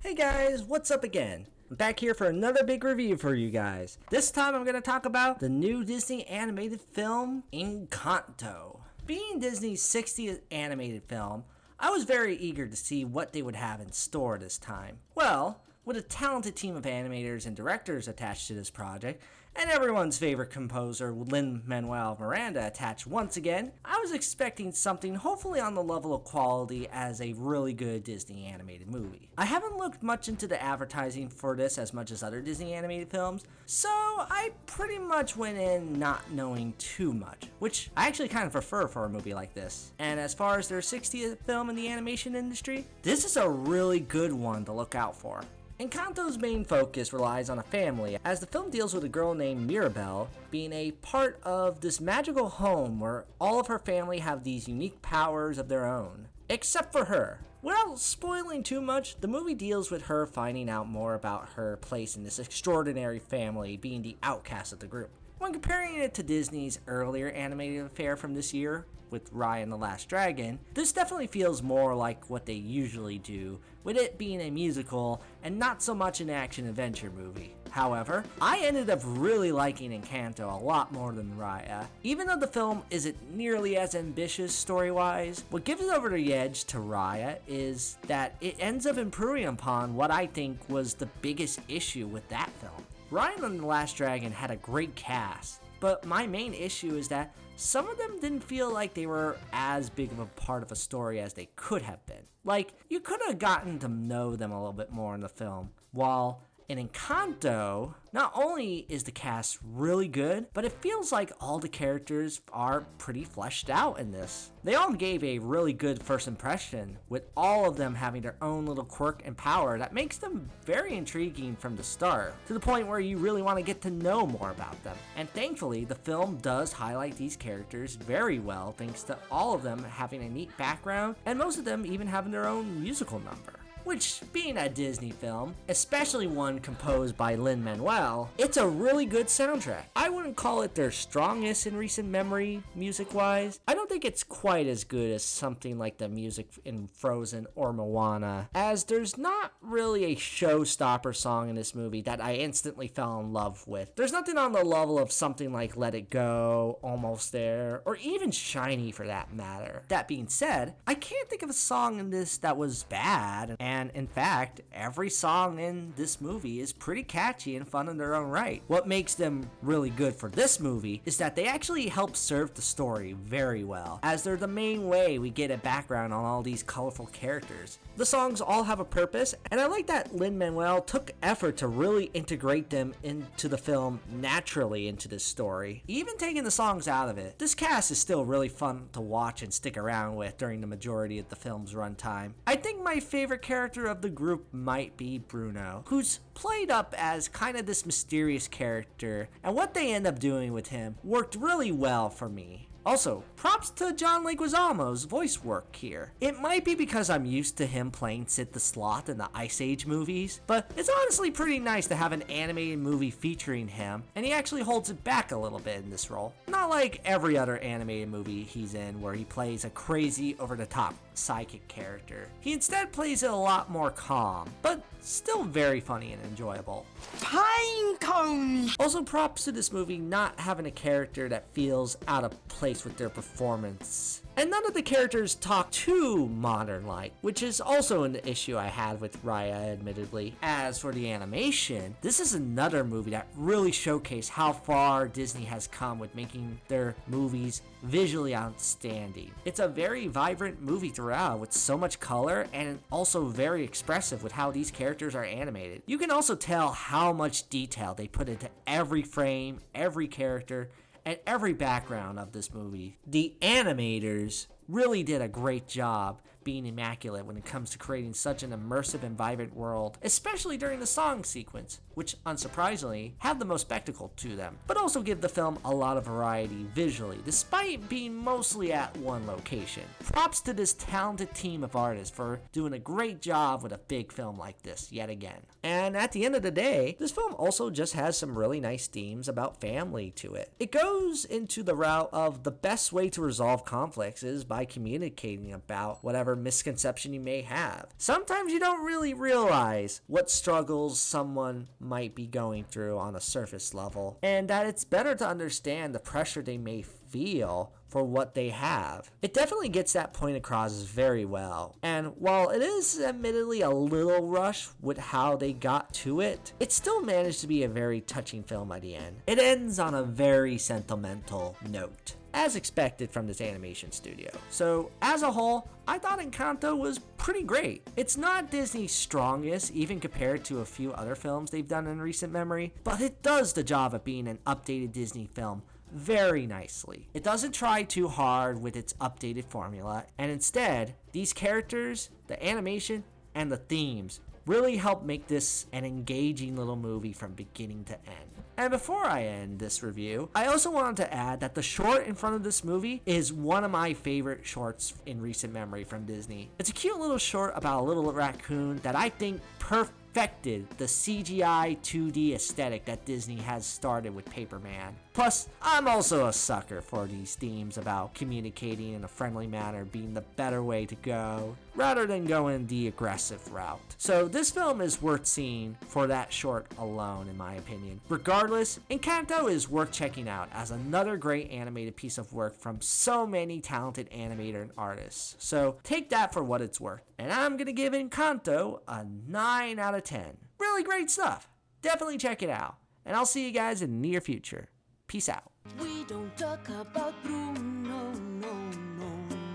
Hey guys, what's up again? I'm back here for another big review for you guys. This time I'm going to talk about the new Disney animated film, Encanto. Being Disney's 60th animated film, I was very eager to see what they would have in store this time. Well, with a talented team of animators and directors attached to this project, and everyone's favorite composer, Lin-Manuel Miranda, attached once again, I was expecting something hopefully on the level of quality as a really good Disney animated movie. I haven't looked much into the advertising for this as much as other Disney animated films, so I pretty much went in not knowing too much, which I actually kind of prefer for a movie like this. And as far as their 60th film in the animation industry, this is a really good one to look out for. Encanto's main focus relies on a family, as the film deals with a girl named Mirabelle being a part of this magical home where all of her family have these unique powers of their own, except for her. Without spoiling too much, the movie deals with her finding out more about her place in this extraordinary family, being the outcast of the group. When comparing it to Disney's earlier animated affair from this year, with Raya and the Last Dragon, this definitely feels more like what they usually do, with it being a musical and not so much an action-adventure movie. However, I ended up really liking Encanto a lot more than Raya. Even though the film isn't nearly as ambitious story-wise, what gives it over the edge to Raya is that it ends up improving upon what I think was the biggest issue with that film. Raya and the Last Dragon had a great cast, but my main issue is that some of them didn't feel like they were as big of a part of a story as they could have been. Like, you could have gotten to know them a little bit more in the film, while in Encanto, not only is the cast really good, but it feels like all the characters are pretty fleshed out in this. They all gave a really good first impression, with all of them having their own little quirk and power that makes them very intriguing from the start, to the point where you really want to get to know more about them. And thankfully, the film does highlight these characters very well, thanks to all of them having a neat background, and most of them even having their own musical number. Which, being a Disney film, especially one composed by Lin-Manuel, it's a really good soundtrack. I wouldn't call it their strongest in recent memory, music-wise. I don't think it's quite as good as something like the music in Frozen or Moana, as there's not really a showstopper song in this movie that I instantly fell in love with. There's nothing on the level of something like Let It Go, Almost There, or even Shiny for that matter. That being said, I can't think of a song in this that was bad, and in fact, every song in this movie is pretty catchy and fun in their own right. What makes them really good for this movie is that they actually help serve the story very well, as they're the main way we get a background on all these colorful characters. The songs all have a purpose, and I like that Lin-Manuel took effort to really integrate them into the film naturally into this story. Even taking the songs out of it, this cast is still really fun to watch and stick around with during the majority of the film's runtime. I think my favorite character of the group might be Bruno, who's played up as kind of this mysterious character, and what they end up doing with him worked really well for me. Also, props to John Leguizamo's voice work here. It might be because I'm used to him playing Sid the Sloth in the Ice Age movies, but it's honestly pretty nice to have an animated movie featuring him, and he actually holds it back a little bit in this role. Not like every other animated movie he's in where he plays a crazy, over-the-top psychic character. He instead plays it a lot more calm, but still very funny and enjoyable. Pine cones! Also, props to this movie not having a character that feels out of place with their performance. And none of the characters talk too modern-like, which is also an issue I had with Raya, admittedly. As for the animation, this is another movie that really showcased how far Disney has come with making their movies visually outstanding. It's a very vibrant movie throughout with so much color, and also very expressive with how these characters are animated. You can also tell how much detail they put into every frame, every character, and every background of this movie. The animators really did a great job being immaculate when it comes to creating such an immersive and vibrant world, especially during the song sequence, which unsurprisingly have the most spectacle to them, but also give the film a lot of variety visually, despite being mostly at one location. Props to this talented team of artists for doing a great job with a big film like this yet again. And at the end of the day, this film also just has some really nice themes about family to it. It goes into the route of the best way to resolve conflicts is by communicating about whatever whatever misconception you may have. Sometimes you don't really realize what struggles someone might be going through on a surface level, and that it's better to understand the pressure they may feel for what they have. It definitely gets that point across very well, and while it is admittedly a little rushed with how they got to it, it still managed to be a very touching film at the end. It ends on a very sentimental note, as expected from this animation studio. So as a whole, I thought Encanto was pretty great. It's not Disney's strongest, even compared to a few other films they've done in recent memory, but it does the job of being an updated Disney film very nicely. It doesn't try too hard with its updated formula, and instead, these characters, the animation, and the themes really help make this an engaging little movie from beginning to end. And before I end this review, I also wanted to add that the short in front of this movie is one of my favorite shorts in recent memory from Disney. It's a cute little short about a little raccoon that I think perfected the CGI 2D aesthetic that Disney has started with Paper Man. Plus, I'm also a sucker for these themes about communicating in a friendly manner being the better way to go, rather than going the aggressive route. So this film is worth seeing for that short alone, in my opinion. Regardless, Encanto is worth checking out as another great animated piece of work from so many talented animator and artists. So take that for what it's worth. And I'm gonna give Encanto a 9 out of 10. Really great stuff. Definitely check it out. And I'll see you guys in the near future. Peace out. We don't talk about Bruno, no, no,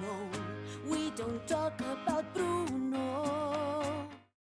no. We don't talk about Bruno.